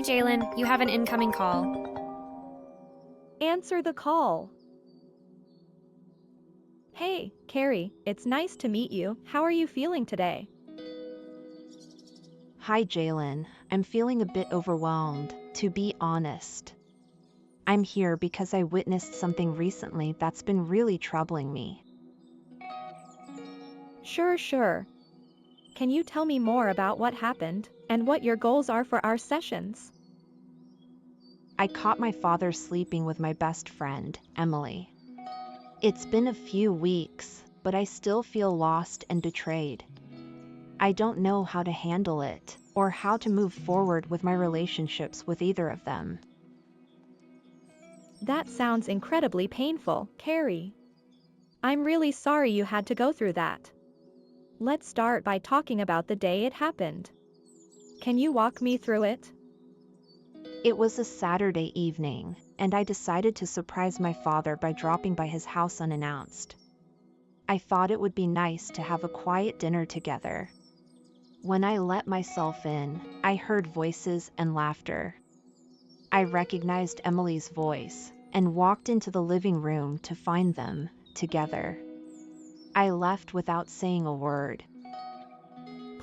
Hey Jaelyn, you have an incoming call. Answer the call. Hey, Carrie, it's nice to meet you. How are you feeling today? Hi, Jaelyn. I'm feeling a bit overwhelmed, to be honest. I'm here because I witnessed something recently that's been really troubling me. Sure. Can you tell me more about what happened and what your goals are for our sessions? I caught my father sleeping with my best friend, Emily. It's been a few weeks, but I still feel lost and betrayed. I don't know how to handle it, or how to move forward with my relationships with either of them. That sounds incredibly painful, Carrie. I'm really sorry you had to go through that. Let's start by talking about the day it happened. Can you walk me through it? It was a Saturday evening, and I decided to surprise my father by dropping by his house unannounced. I thought it would be nice to have a quiet dinner together. When I let myself in, I heard voices and laughter. I recognized Emily's voice and walked into the living room to find them together. I left without saying a word.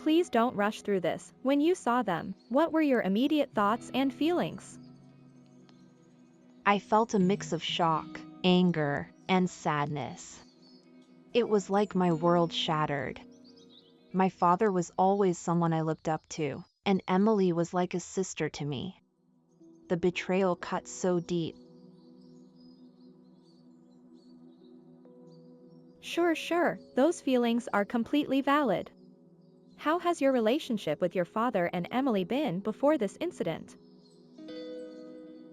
Please don't rush through this. When you saw them, what were your immediate thoughts and feelings? I felt a mix of shock, anger, and sadness. It was like my world shattered. My father was always someone I looked up to, and Emily was like a sister to me. The betrayal cut so deep. Sure, those feelings are completely valid. How has your relationship with your father and Emily been before this incident?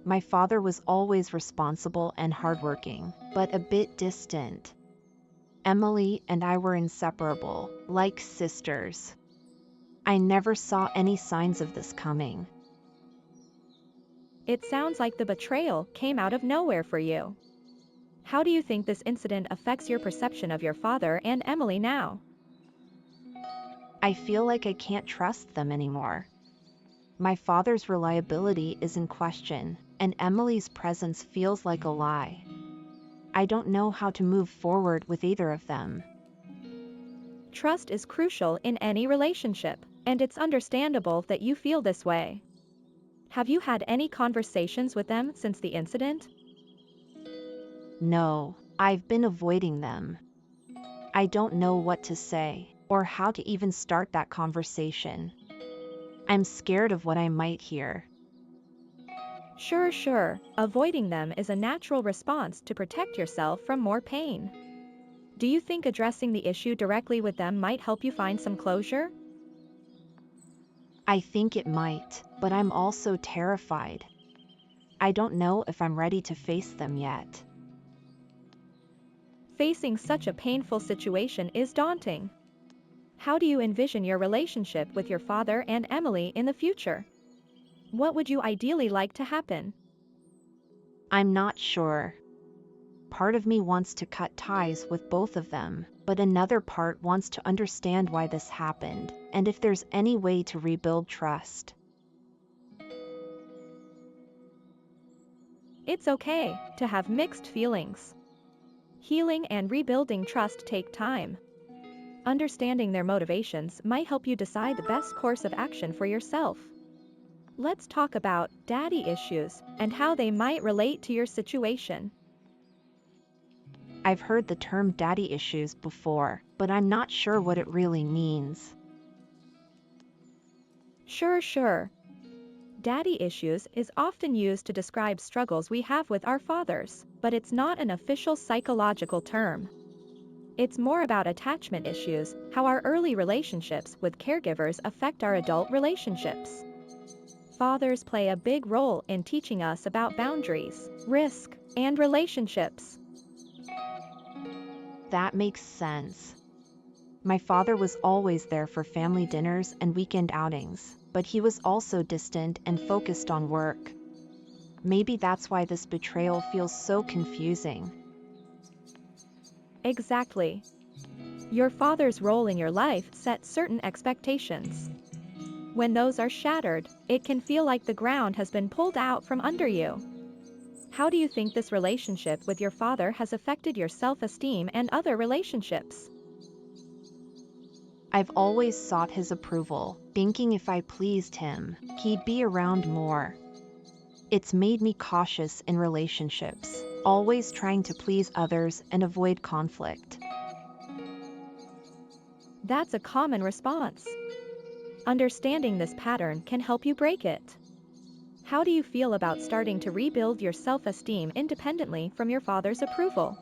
My father was always responsible and hardworking, but a bit distant. Emily and I were inseparable, like sisters. I never saw any signs of this coming. It sounds like the betrayal came out of nowhere for you. How do you think this incident affects your perception of your father and Emily now? I feel like I can't trust them anymore. My father's reliability is in question, and Emily's presence feels like a lie. I don't know how to move forward with either of them. Trust is crucial in any relationship, and it's understandable that you feel this way. Have you had any conversations with them since the incident? No, I've been avoiding them. I don't know what to say, or how to even start that conversation. I'm scared of what I might hear. Sure. Avoiding them is a natural response to protect yourself from more pain. Do you think addressing the issue directly with them might help you find some closure? I think it might, but I'm also terrified. I don't know if I'm ready to face them yet. Facing such a painful situation is daunting. How do you envision your relationship with your father and Emily in the future? What would you ideally like to happen? I'm not sure. Part of me wants to cut ties with both of them, but another part wants to understand why this happened, and if there's any way to rebuild trust. It's okay to have mixed feelings. Healing and rebuilding trust take time. Understanding their motivations might help you decide the best course of action for yourself. Let's talk about daddy issues and how they might relate to your situation. I've heard the term daddy issues before, but I'm not sure what it really means. Sure. Daddy issues is often used to describe struggles we have with our fathers, but it's not an official psychological term. It's more about attachment issues, how our early relationships with caregivers affect our adult relationships. Fathers play a big role in teaching us about boundaries, risk, and relationships. That makes sense. My father was always there for family dinners and weekend outings, but he was also distant and focused on work. Maybe that's why this betrayal feels so confusing. Exactly. Your father's role in your life set certain expectations. When those are shattered, it can feel like the ground has been pulled out from under you. How do you think this relationship with your father has affected your self-esteem and other relationships? I've always sought his approval, thinking if I pleased him, he'd be around more. It's made me cautious in relationships, always trying to please others and avoid conflict. That's a common response. Understanding this pattern can help you break it. How do you feel about starting to rebuild your self-esteem independently from your father's approval?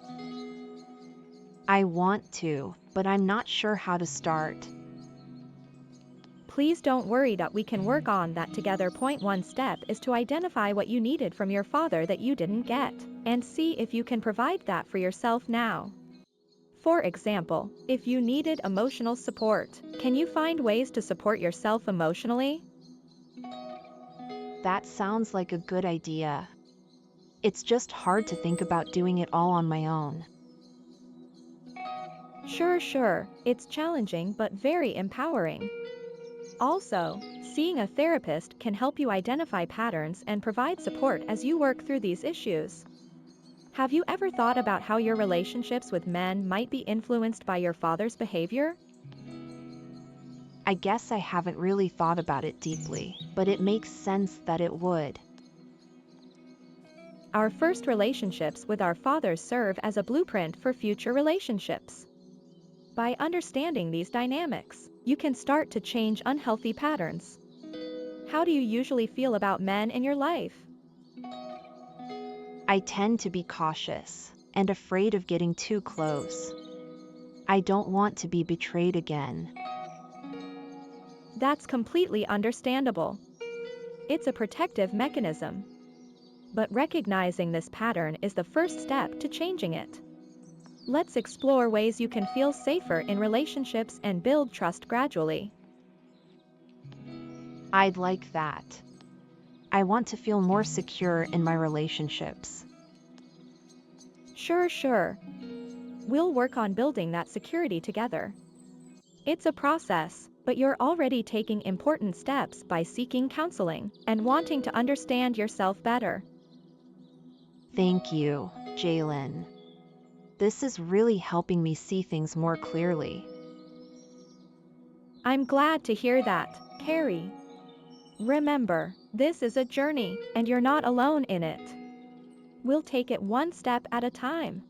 I want to, but I'm not sure how to start. Please don't worry that we can work on that together. Point one step is to identify what you needed from your father that you didn't get, and see if you can provide that for yourself now. For example, if you needed emotional support, can you find ways to support yourself emotionally? That sounds like a good idea. It's just hard to think about doing it all on my own. Sure, it's challenging but very empowering. Also, seeing a therapist can help you identify patterns and provide support as you work through these issues. Have you ever thought about how your relationships with men might be influenced by your father's behavior? I guess I haven't really thought about it deeply, but it makes sense that it would. Our first relationships with our fathers serve as a blueprint for future relationships. By understanding these dynamics, you can start to change unhealthy patterns. How do you usually feel about men in your life? I tend to be cautious and afraid of getting too close. I don't want to be betrayed again. That's completely understandable. It's a protective mechanism. But recognizing this pattern is the first step to changing it. Let's explore ways you can feel safer in relationships and build trust gradually. I'd like that. I want to feel more secure in my relationships. Sure. We'll work on building that security together. It's a process, but you're already taking important steps by seeking counseling and wanting to understand yourself better. Thank you, Jaelyn. This is really helping me see things more clearly. I'm glad to hear that, Carrie. Remember, this is a journey, and you're not alone in it. We'll take it one step at a time.